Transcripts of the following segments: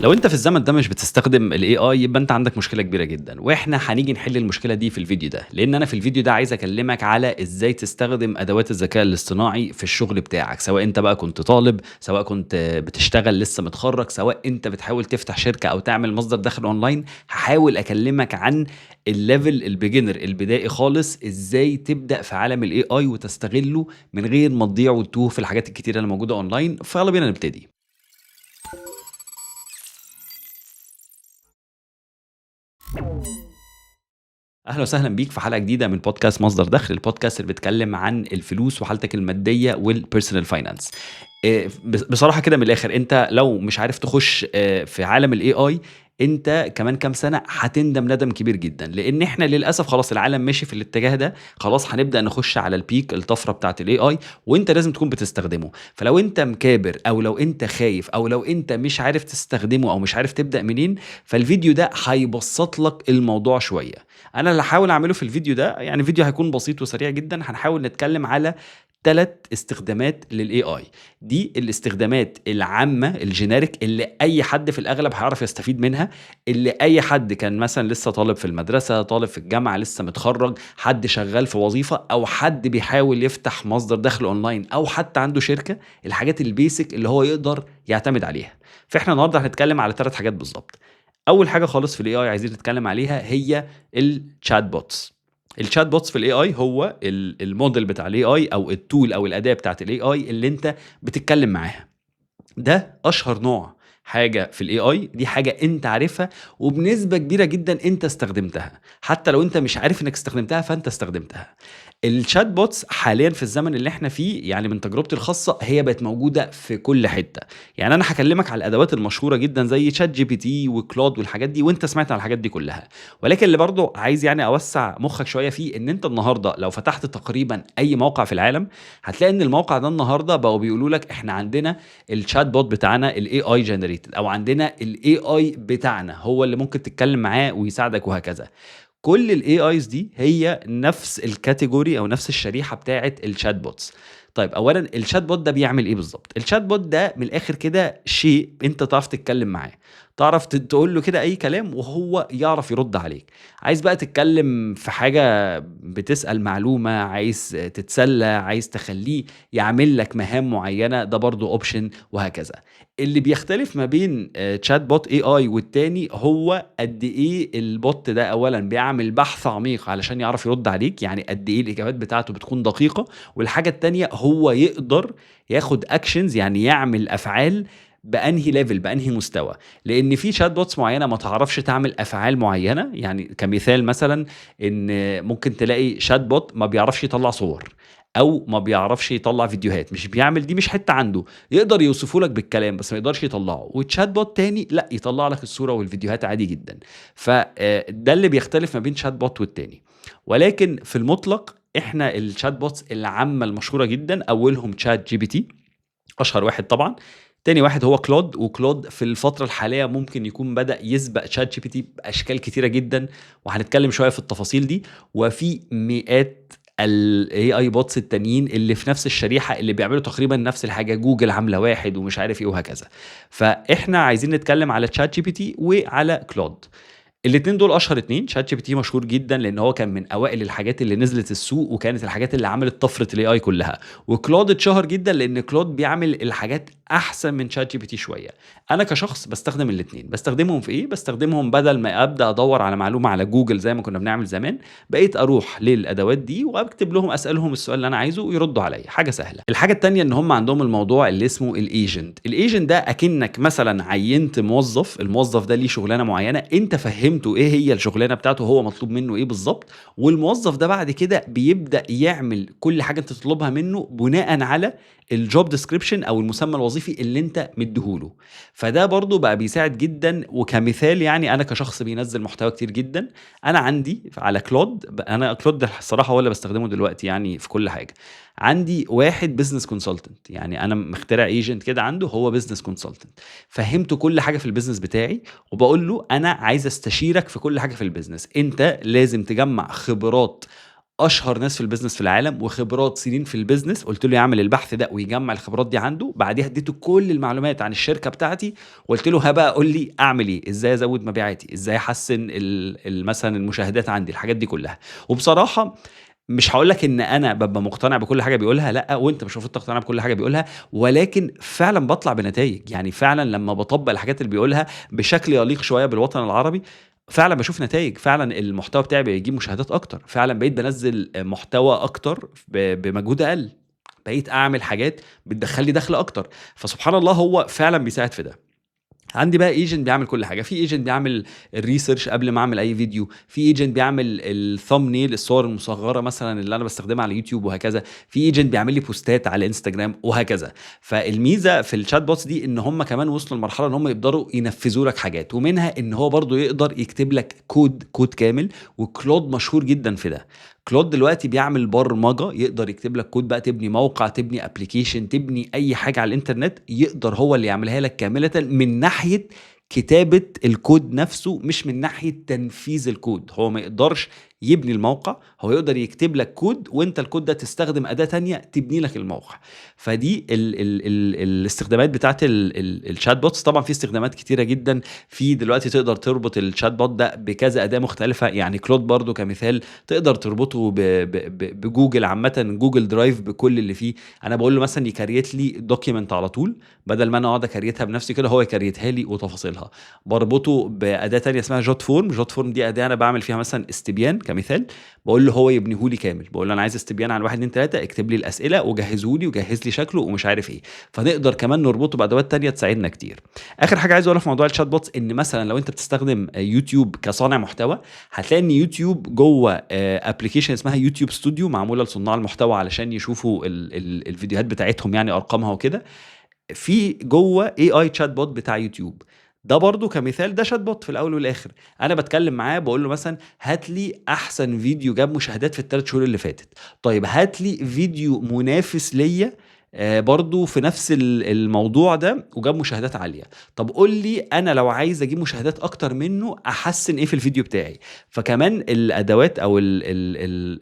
لو انت في الزمن ده مش بتستخدم ال AI يبقى انت عندك مشكلة كبيرة جدًا، واحنا هنيجي نحل المشكلة دي في الفيديو ده، لأن أنا في الفيديو ده عايز أكلمك على إزاي تستخدم أدوات الذكاء الاصطناعي في الشغل بتاعك، سواء انت بقى كنت طالب، سواء كنت بتشتغل لسه متخرج، سواء انت بتحاول تفتح شركة أو تعمل مصدر دخل أونلاين، هاحاول أكلمك عن الlevel الbeginner البدائي خالص، إزاي تبدأ في عالم ال AI وتستغله من غير ما تضيع وتتوه في الحاجات الكتيرة اللي موجودة أونلاين، فيالّا بينا نبتدي. اهلا وسهلا بيك في حلقه جديده من بودكاست مصدر دخل، البودكاست اللي بيتكلم عن الفلوس وحالتك الماديه والبيرسونال فاينانس. بصراحه كده من الاخر، انت لو مش عارف تخش في عالم الاي اي، انت كمان كام سنه هتندم ندم كبير جدا، لان احنا للاسف خلاص العالم ماشي في الاتجاه ده. خلاص هنبدا نخش على البيك الطفره بتاعه الاي اي، وانت لازم تكون بتستخدمه. فلو انت مكابر او لو انت خايف او لو انت مش عارف تستخدمه او مش عارف تبدا منين، فالفيديو ده هيبسط لك الموضوع شويه. انا اللي هاحاول اعمله في الفيديو ده، يعني فيديو هيكون بسيط وسريع جدا، هنحاول نتكلم على 3 استخدامات للاي اي. دي الاستخدامات العامه الجينيريك اللي اي حد في الاغلب هيعرف يستفيد منها، اللي اي حد كان مثلا لسه طالب في المدرسه، طالب في الجامعه لسه متخرج، حد شغال في وظيفه، او حد بيحاول يفتح مصدر دخل اونلاين، او حتى عنده شركه. الحاجات البيسك اللي هو يقدر يعتمد عليها. فاحنا النهارده هنتكلم على 3 حاجات بالظبط. اول حاجه خالص في الاي اي عايزين نتكلم عليها هي الchat bots. الchat bots في الAI هو الموديل بتاع الAI أو الtool أو الأداة بتاعة الAI اللي أنت بتتكلم معاها. ده أشهر نوع حاجة في الAI، دي حاجة أنت عارفها وبنسبة كبيرة جدًا أنت استخدمتها، حتى لو أنت مش عارف إنك استخدمتها فأنت استخدمتها. الchat bots حاليًا في الزمن اللي إحنا فيه، يعني من تجربتي الخاصة، هي بقت موجودة في كل حتة. يعني أنا هاكلمك على الأدوات المشهورة جدًا زي ChatGPT وClaude والحاجات دي، وأنت سمعت عن الحاجات دي كلها. ولكن اللي برضه عايز يعني أوسّع مخّك شوية فيه، إن أنت النهارده لو فتحت تقريبًا أي موقع في العالم، هتلاقي إن الموقع ده النهارده بقوا بيقولوا لك إحنا عندنا الchat bot بتاعنا الAI generated، أو عندنا الAI بتاعنا هو اللي ممكن تتكلم معاه ويساعدك وهكذا. كل الAIs دي هي نفس الcategory أو نفس الشريحة بتاعة الchat bots. طيب أولًا الchat bot ده بيعمل إيه بالضبط؟ الchat bot ده من الآخر كده شيء أنت تعرف تتكلم معاه، تعرف تقول له كده أي كلام وهو يعرف يرد عليك. عايز بقى تتكلم في حاجة، بتسأل معلومة، عايز تتسلى، عايز تخلّيه يعمل لك مهام معيّنة، ده برضه option وهكذا. اللي بيختلف ما بين chat bot AI والتاني هو قد إيه الbot ده أولًا بيعمل بحث عميق علشان يعرف يرد عليك، يعني قد إيه الإجابات بتاعته بتكون دقيقة. والحاجة التانية هو يقدر ياخد actions، يعني يعمل أفعال بأنهي level، بأنهي مستوى. لإن في chat bots معيّنة ما تعرفش تعمل أفعال معيّنة، يعني كمثال مثلًا إن ممكن تلاقي chat bot ما بيعرفش يطلّع صور، أو ما بيعرفش يطلّع فيديوهات، مش بيعمل، دي مش حتّة عنده. يقدر يوصفه لك بالكلام بس ما يقدرش يطلّعه، وchat bot تاني لأ، يطلّع لك الصورة والفيديوهات عادي جدًا. ده اللي بيختلف ما بين chat bot والتاني. ولكن في المطلق إحنا الchat bots العامة المشهورة جدًا أولهم ChatGPT، أشهر واحد طبعًا. تاني واحد هو Claude، وClaude في الفترة الحالية ممكن يكون بدأ يسبق ChatGPT بأشكال كتيرة جدًا، وهنتكلم شوية في التفاصيل دي. وفي مئات الAI bots التانيين اللي في نفس الشريحة، اللي بيعملوا تقريبًا نفس الحاجة، جوجل عاملة واحد ومش عارف إيه وهكذا. فإحنا عايزين نتكلم على ChatGPT وعلى Claude. الاتنين دول أشهر اتنين. ChatGPT مشهور جدًا لإن هو كان من أوائل الحاجات اللي نزلت السوق، وكانت الحاجات اللي عملت طفرة الAI كلّها. وClaude اتشهر جدًا لإن Claude بيعمل الحاجات أحسن من ChatGPT شوية. أنا كشخص باستخدم الاتنين، باستخدمهم في إيه؟ باستخدمهم بدل ما أبدأ أدوّر على معلومة على جوجل زي ما كنا بنعمل زمان، بقيت أروح للأدوات دي وأكتب لهم، أسألهم السؤال اللي أنا عايزه ويردوا عليَّ، حاجة سهلة. الحاجة التانية إن هم عندهم الموضوع اللي اسمه الagent ده أكنك مثلًا عيّنت موظف، الموظف ده ليه شغلانة معيّنة، أنت فهّمته إيه هي الشغلانة بتاعته، هو مطلوب منه إيه بالضبط، والموظف ده بعد كده بيبدأ يعمل كل حاجة أنت تطلبها منه بناءً على الjob description أو المسمى الوظيفي اللي أنت مدّيه له. فده برضه بقى بيساعد جدًا. وكمثال يعني أنا كشخص بينزّل محتوى كتير جدًا، أنا عندي على Claude، أنا Claude الصراحة هو اللي باستخدمه دلوقتي يعني في كل حاجة. عندي واحد business consultant، يعني أنا مخترع agent كده عنده، هو business consultant. فهّمته كل حاجة في الbusiness بتاعي، وباقول له أنا عايز أستشيرك في كل حاجة في الbusiness، أنت لازم تجمّع خبرات اشهر ناس في البيزنس في العالم وخبرات سنين في البيزنس، قلت له يعمل البحث ده ويجمع الخبرات دي عنده، بعديها اديته كل المعلومات عن الشركه بتاعتي، وقلت له ها بقى قول لي اعمل ايه، ازاي ازود مبيعاتي، ازاي احسن مثلا المشاهدات عندي، الحاجات دي كلها. وبصراحه مش هاقول لك إن أنا بابقى مقتنع بكل حاجة بيقولها، لأ، وأنت مش المفروض تقتنع بكل حاجة بيقولها، ولكن فعلًا باطلع بنتايج، يعني فعلًا لمّا باطبّق الحاجات اللي بيقولها بشكل يليق شوية بالوطن العربي، فعلًا باشوف نتايج، فعلًا المحتوى بتاعي بيجيب مشاهدات أكتر، فعلًا بقيت بانزّل محتوى أكتر بمجهود أقل، بقيت أعمل حاجات بتدخّل لي دخل أكتر، فسبحان الله هو فعلًا بيساعد في ده. عندي بقى agent بيعمل كل حاجة، في agent بيعمل الresearch قبل ما أعمل أي فيديو، في agent بيعمل الthumbnail الصور المصغّرة مثلًا اللي أنا باستخدمها على يوتيوب وهكذا، في agent بيعمل لي بوستات على Instagram وهكذا. فالميزة في الchat bots دي إن هم كمان وصلوا لمرحلة إن هم يقدروا ينفذوا لك حاجات، ومنها إن هو برضه يقدر يكتب لك كود كامل، وكلود مشهور جدًا في ده. كلود دلوقتي بيعمل برمجة، يقدر يكتب لك كود بقى تبني موقع، تبني application، تبني أي حاجة على الإنترنت، يقدر هو اللي يعملها لك كاملةً من ناحية كتابة الكود نفسه، مش من ناحية تنفيذ الكود. هو ما يقدرش يبني الموقع، هو يقدر يكتب لك كود وأنت الكود ده تستخدم أداة تانية تبني لك الموقع. فدي ال الاستخدامات بتاعة الchat bots. طبعًا في استخدامات كتيرة جدًا، في دلوقتي تقدر تربط الchat bot ده بكذا أداة مختلفة، يعني claude برضه كمثال تقدر تربطه بجوجل عامةً، جوجل درايف بكل اللي فيه. أنا باقول له مثلًا يكريت لي document على طول، بدل ما أنا أقعد أكريتها بنفسي كده، هو يكريتها لي وتفاصيلها. باربطه بأداة تانية اسمها Jotform دي أداة أنا باعمل فيها مثلًا استبيان كمثال، باقول له هو يبنيه لي كامل، باقول له أنا عايز استبيان عن 1، 2، 3، اكتب لي الأسئلة وجهّزه لي وجهّز لي شكله ومش عارف إيه. فنقدر كمان نربطه بأدوات تانية تساعدنا كتير. آخر حاجة عايز أقولها في موضوع الchat bots إن مثلًا لو أنت بتستخدم يوتيوب كصانع محتوى، هتلاقي إن يوتيوب جوّه application اسمها يوتيوب Studio معمولة لصناع المحتوى علشان يشوفوا الفيديوهات بتاعتهم يعني أرقامها وكده. في جوّه AI chat bot بتاع يوتيوب، ده برضه كمثال ده chat bot في الأول والآخر. أنا باتكلّم معاه باقول له مثلًا هات لي أحسن فيديو جاب مشاهدات في ال3 شهور اللي فاتت، طيب هات لي فيديو منافس ليّا برضه في نفس الموضوع ده وجاب مشاهدات عالية، طب قُل لي أنا لو عايز أجيب مشاهدات أكتر منّه أحسّن إيه في الفيديو بتاعي. فكمان الأدوات أو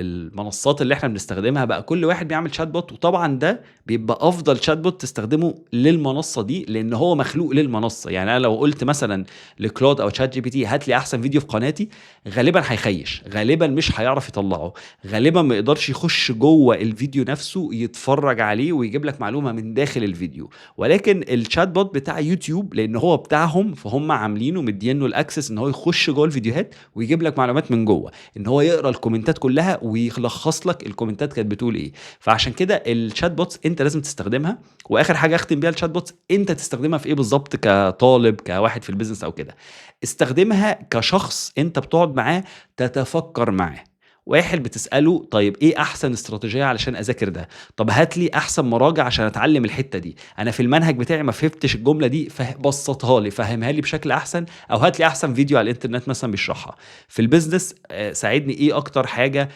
المنصات اللي إحنا بنستخدمها بقى كل واحد بيعمل chat bot، وطبعًا ده بيبقى أفضل chat bot تستخدمه للمنصة دي، لإن هو مخلوق للمنصة. يعني أنا لو قُلت مثلًا لclaude أو ChatGPT هات لي أحسن فيديو في قناتي، غالبًا هيخيّش، غالبًا مش هيعرف يطلّعه، غالبًا ما يقدرش يخش جوّه الفيديو نفسه يتفرّج عليه ويجيب لك معلومة من داخل الفيديو. ولكن الchat bot بتاع يوتيوب لإن هو بتاعهم، فهُم عاملينه مدّيينه الaccess إن هو يخش جوّه الفيديوهات ويجيب لك معلومات من جوّه، إن هو يقرا الكومنتات كلّها ويلخّص لك الكومنتات كانت بتقول إيه. فعشان كده الchat bots أنت لازم تستخدمها. وآخر حاجة أختم بيها الchat bots، أنت تستخدمها في إيه بالضبط كطالب، كواحد في الbusiness أو كده. استخدمها كشخص أنت بتقعد معاه تتفكّر معاه. واحد بتسأله طيب إيه أحسن استراتيجية علشان أذاكر ده؟ طب هات لي أحسن مراجع عشان أتعلم الحتّة دي، أنا في المنهج بتاعي ما فهمتش الجملة دي بسّطها لي، فهّمها لي بشكل أحسن، أو هات لي أحسن فيديو على الإنترنت مثلًا بيشرحها. في الbusiness ساعدني إيه أكتر حاجة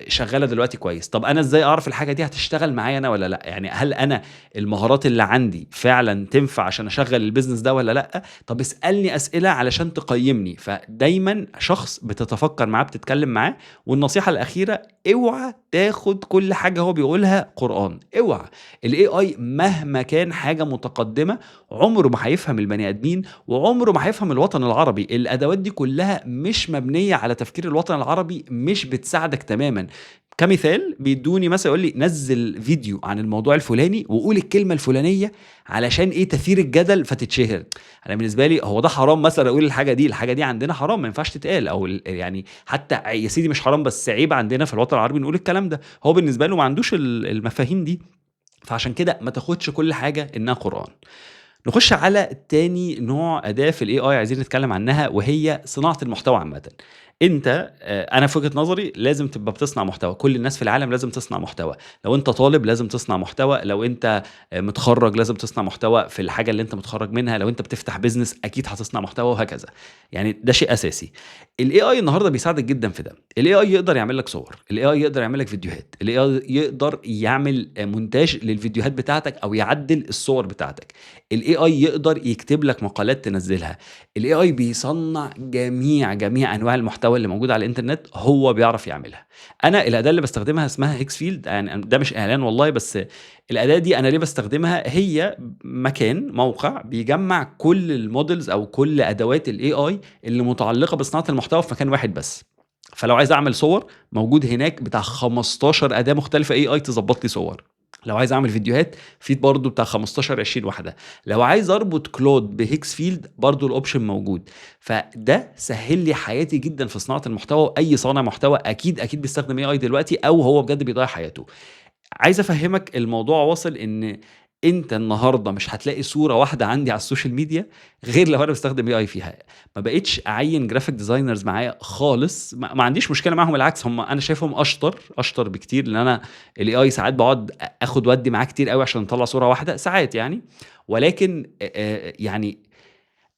شغّالة دلوقتي كويس، طب أنا إزاي أعرف الحاجة دي هتشتغل معايا أنا والّا لأ؟ يعني هل أنا المهارات اللي عندي فعلًا تنفع عشان أشغّل الbusiness ده والّا لأ؟ طب اسألني أسئلة علشان تقيّمني. فدايمًا شخص بتتفكّر معاه، بتتكلّم معاه. والنصيحة الأخيرة، اوعى تاخد كل حاجة هو بيقولها قرآن، اوعى. الAI مهما كان حاجة متقدمة عمره ما هيفهم البني آدمين، وعمره ما هيفهم الوطن العربي. الأدوات دي كلها مش مبنية على تفكير الوطن العربي، مش بتساعدك تمامًا. كمثال بيدوني مثلًا يقول لي نزّل فيديو عن الموضوع الفلاني وقُل الكلمة الفلانية علشان إيه تثير الجدل فتتشهر. أنا بالنسبة لي هو ده حرام مثلًا أقول الحاجة دي، الحاجة دي عندنا حرام ما ينفعش تتقال، أو يعني حتى يا سيدي مش حرام بس عيب عندنا في الوطن العربي نقول الكلام ده. هو بالنسبة له ما عندوش المفاهيم دي. فعشان كده ما تاخدش كل حاجة إنها قرآن. نخش على تاني نوع أداة في الAI عايزين نتكلم عنها، وهي صناعة المحتوى عامةً. أنت أنا في وجهة نظري لازم تبقى بتصنع محتوى، كل الناس في العالم لازم تصنع محتوى. لو أنت طالب لازم تصنع محتوى، لو أنت متخرّج لازم تصنع محتوى في الحاجة اللي أنت متخرّج منها، لو أنت بتفتح business أكيد هتصنع محتوى وهكذا. يعني ده شيء أساسي. الAI النهارده بيساعدك جدًا في ده. الAI يقدر يعمل لك صور، الAI يقدر يعمل لك فيديوهات، الAI يقدر يعمل مونتاج للفيديوهات بتاعتك أو يعدّل الصور بتاعتك. الAI يقدر يكتب لك مقالات تنزّلها. الAI بيصنّع جميع أنواع المحتوى المحتوى اللي موجود على الإنترنت هو بيعرف يعملها. أنا الأداة اللي باستخدمها اسمها Hexfield، يعني ده مش إعلان والله، بس الأداة دي أنا ليه باستخدمها، هي موقع بيجمّع كل الmodels أو كل أدوات الAI اللي متعلقة بصناعة المحتوى في مكان واحد بس. فلو عايز أعمل صور، موجود هناك بتاع 15 أداة مختلفة AI تضبّط لي صور. لو عايز أعمل فيديوهات، في برضه بتاع 15، 20 واحدة. لو عايز أربط كلود بHexfield برضه الoption موجود. فده سهّل لي حياتي جدًا في صناعة المحتوى، وأي صانع محتوى أكيد بيستخدم AI دلوقتي، أو هو بجد بيضيّع حياته. عايز أفهّمك الموضوع واصل إن أنت النهارده مش هتلاقي صورة واحدة عندي على السوشيال ميديا غير لو أنا باستخدم AI فيها. ما بقيتش أعيّن graphic designers معايا خالص، ما عنديش مشكلة معاهم، بالعكس أنا شايفهم أشطر بكتير، لإن أنا الAI ساعات باقعد آخُد وأدّي معاه كتير أوي عشان نطلّع صورة واحدة، ساعات يعني. ولكن يعني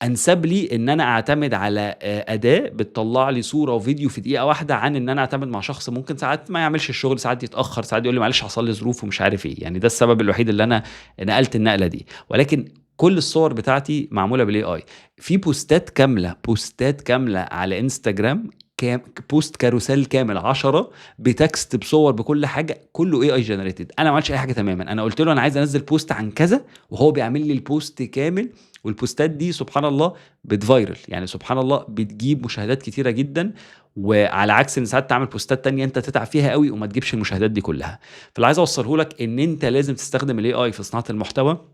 أنسب لي إن أنا أعتمد على أداة بتطلّع لي صورة وفيديو في دقيقة واحدة، عن إن أنا أعتمد مع شخص ممكن ساعات ما يعملش الشغل، ساعات يتأخّر، ساعات يقول لي معلش حصل لي ظروف ومش عارف إيه. يعني ده السبب الوحيد اللي أنا نقلت النقلة دي. ولكن كل الصور بتاعتي معمولة بالAI. في بوستات كاملة على إنستجرام، بوست كاروسيل كامل 10 بتكست بصور بكل حاجة، كله AI generated. أنا ما عملتش أي حاجة تمامًا. أنا قُلت له أنا عايز أنزّل بوست عن كذا، وهو بيعمل لي البوست كامل. والبوستات دي سبحان الله بتviral، يعني سبحان الله بتجيب مشاهدات كتيرة جدًا، وعلى عكس إن ساعات تعمل بوستات تانية أنت تتعب فيها أوي وما تجيبش المشاهدات دي كلها. فاللي عايز أوصّله لك إن أنت لازم تستخدم الAI في صناعة المحتوى،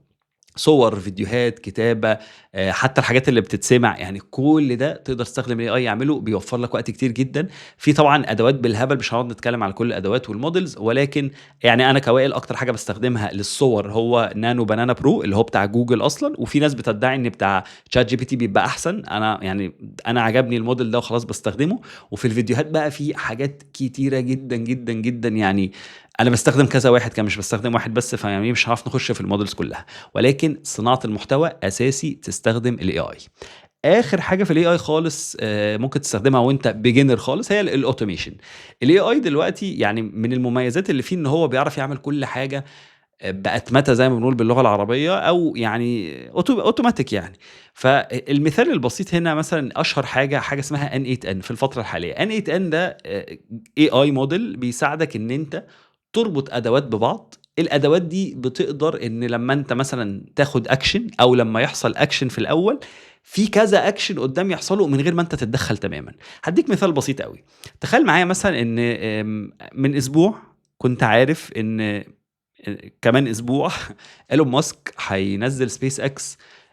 صور، فيديوهات، كتابة، حتى الحاجات اللي بتتسمع، يعني كل ده تقدر تستخدم الAI يعمله، بيوفّر لك وقت كتير جدًا. في طبعًا أدوات بالهبل، مش هنقعد نتكلم على كل الأدوات والmodels، ولكن يعني أنا كوائل أكتر حاجة باستخدمها للصور هو Nano Banana Pro اللي هو بتاع جوجل أصلًا، وفي ناس بتدعي إن بتاع ChatGPT بيبقى أحسن. أنا عجبني الmodel ده وخلاص باستخدمه. وفي الفيديوهات بقى في حاجات كتيرة جدًا، يعني أنا باستخدم كذا واحد كمان، مش باستخدم واحد بس، فيعني مش هنعرف نخش في الmodels كلها. ولكن صناعة المحتوى أساسي تستخدم الAI. آخر حاجة في الAI خالص ممكن تستخدمها وأنت beginner خالص، هي الautomation. الAI دلوقتي يعني من المميزات اللي فيه إن هو بيعرف يعمل كل حاجة بأتمتة زي ما بنقول باللغة العربية، أو يعني أوتوماتيك يعني. فالمثال البسيط هنا مثلًا أشهر حاجة اسمها N8N في الفترة الحالية. N8N ده AI model بيساعدك إن أنت تربط أدوات ببعض. الأدوات دي بتقدر إن لمّا أنت مثلًا تاخد action، أو لمّا يحصل action في الأول، في كذا action قدّام يحصلوا من غير ما أنت تتدخّل تمامًا. هادّيك مثال بسيط أوي. تخيل معايا مثلًا إن من أسبوع كنت عارف إن كمان أسبوع إيلون ماسك هينزّل SpaceX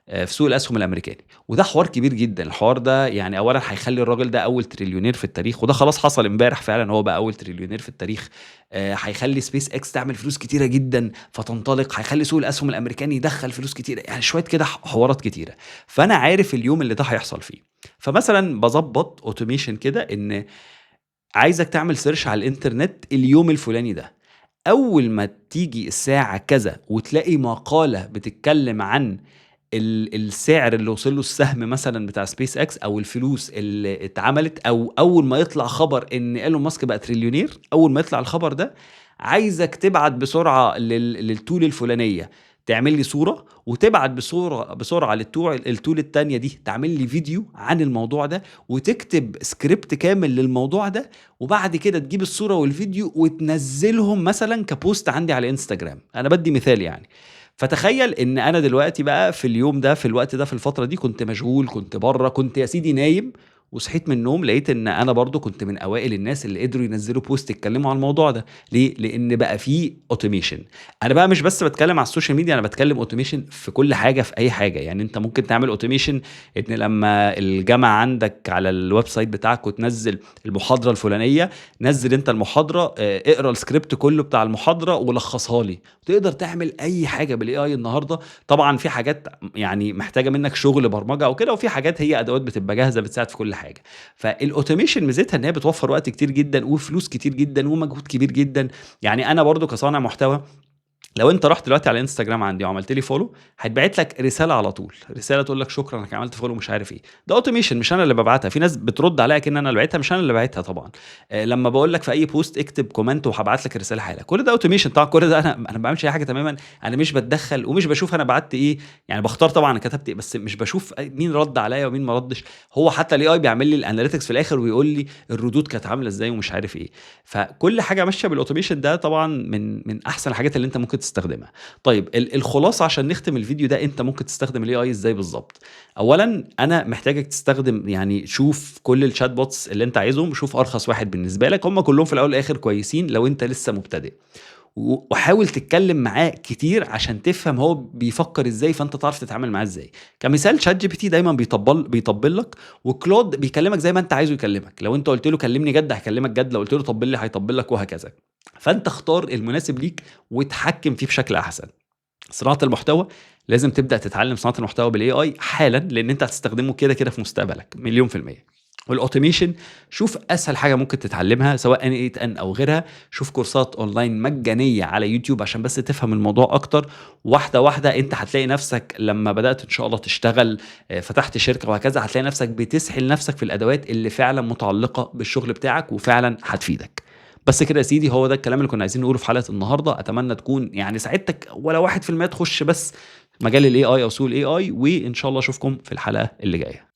في سوق الأسهم الأمريكاني. وده حوار كبير جدًا. الحوار ده يعني أولًا هيخلّي الراجل ده أول تريليونير في التاريخ، وده خلاص حصل امبارح فعلًا، هو بقى أول تريليونير في التاريخ. هيخلّي SpaceX تعمل فلوس كتيرة جدًا فتنطلق، هيخلّي سوق الأسهم الأمريكاني يدخّل فلوس كتيرة، يعني شوية كده حوارات كتيرة. فأنا عارف اليوم اللي ده هيحصل فيه. فمثلًا باضبّط automation كده إن عايزك تعمل search على الإنترنت اليوم الفلاني ده. أول ما تيجي الساعة كذا وتلاقي مقالة بتتكلم عن السعر اللي وصل له السهم مثلًا بتاع SpaceX، أو الفلوس اللي اتعملت، أو أول ما يطلع خبر إن إيلون ماسك بقى تريليونير، أول ما يطلع الخبر ده، عايزك تبعت بسرعة للtool الفلانية تعمل لي صورة، وتبعت بسرعة الtool التانية دي تعمل لي فيديو عن الموضوع ده، وتكتب script كامل للموضوع ده، وبعد كده تجيب الصورة والفيديو وتنزّلهم مثلًا كpost عندي على إنستجرام. أنا بادّي مثال يعني. فتخيّل إن أنا دلوقتي بقى في اليوم ده، في الوقت ده، في الفترة دي كنت مشغول، كنت برّه، كنت يا سيدي نايم، وصحيت من النوم لقيت إن أنا برضه كنت من أوائل الناس اللي قدروا ينزّلوا post يتكلّموا عن الموضوع ده. ليه؟ لإن بقى في automation. أنا بقى مش بس باتكلّم على السوشيال ميديا، أنا باتكلّم automation في كل حاجة، في أي حاجة. يعني أنت ممكن تعمل automation إن لمّا الجامعة عندك على الwebsite بتاعك وتنزّل المحاضرة الفلانية، نزّل أنت المحاضرة، اقرا الscript كلّه بتاع المحاضرة ولخّصها لي. تقدر تعمل أي حاجة بالAI النهارده. طبعًا في حاجات يعني محتاجة منّك شغل برمجة أو كده، وفي حاجات هي أدوات بتبقى جاهزة بتساعد في كل حاجة. فالautomation ميزتها إن هي بتوفّر وقت كتير جدًا، وفلوس كتير جدًا، ومجهود كبير جدًا. يعني أنا برضه كصانع محتوى لو انت رحت دلوقتي على انستجرام عندي وعملت لي فولو، هيتبعت لك رساله على طول، رساله تقول لك شكرا انك عملت فولو مش عارف ايه. ده اوتوميشن، مش انا اللي ببعتها. في ناس بترد عليا كأن انا اللي بعتها، مش انا اللي بعتها طبعا. لما بقول لك في اي بوست اكتب كومنت وهبعت لك الرساله حالا، كل ده اوتوميشن طبعا. كل ده انا ما بعملش اي حاجه تماما. انا مش بتدخل ومش بشوف انا بعت ايه. يعني بختار طبعا انا كتبت ايه، بس مش بشوف مين رد عليا ومين ما ردش. هو حتى الاي اي بيعمل لي الاناليتكس في الاخر ويقول لي الردود كانت عامله ازاي ومش عارف ايه. فكل حاجه ماشيه بالاوتوميشن ده طبعا من احسن الحاجات اللي انت ممكن تستخدمها. طيب الخلاصة عشان نختم الفيديو ده، انت ممكن تستخدم الاي اي ازاي بالظبط؟ اولا انا محتاجك تستخدم، يعني شوف كل الشات بوتس اللي انت عايزهم، شوف ارخص واحد بالنسبة لك. هم كلهم في الاول والاخر كويسين لو انت لسه مبتدئ. وحاول تتكلم معاه كتير عشان تفهم هو بيفكر ازاي، فانت تعرف تتعامل معاه ازاي. كمثال شات جي بي تي دايما بيطبل لك، وكلود بيكلمك زي ما انت عايزه يكلمك. لو انت قلت له كلمني جد هيكلمك جد، لو قلت له طبل لي هيطبل لك، وهكذا. فانت اختار المناسب ليك وتحكم فيه بشكل احسن. صناعة المحتوى، لازم تبدأ تتعلم صناعة المحتوى بالاي اي حالا، لان انت هتستخدمه كده كده في مستقبلك مليون في المية. والاوتوميشن، شوف اسهل حاجه ممكن تتعلمها سواء ان 8 ان او غيرها. شوف كورسات اونلاين مجانيه على يوتيوب عشان بس تفهم الموضوع اكتر. واحده واحده انت هتلاقي نفسك لما بدات ان شاء الله تشتغل، فتحت شركه وهكذا، هتلاقي نفسك بتسحل نفسك في الادوات اللي فعلا متعلقه بالشغل بتاعك وفعلا هتفيدك. بس كده يا سيدي، هو ده الكلام اللي كنا عايزين نقوله في حلقه النهارده. اتمنى تكون يعني ساعدتك ولا 1% تخش بس مجال الاي اي او سوق الاي اي. وان شاء الله اشوفكم في الحلقه اللي جايه.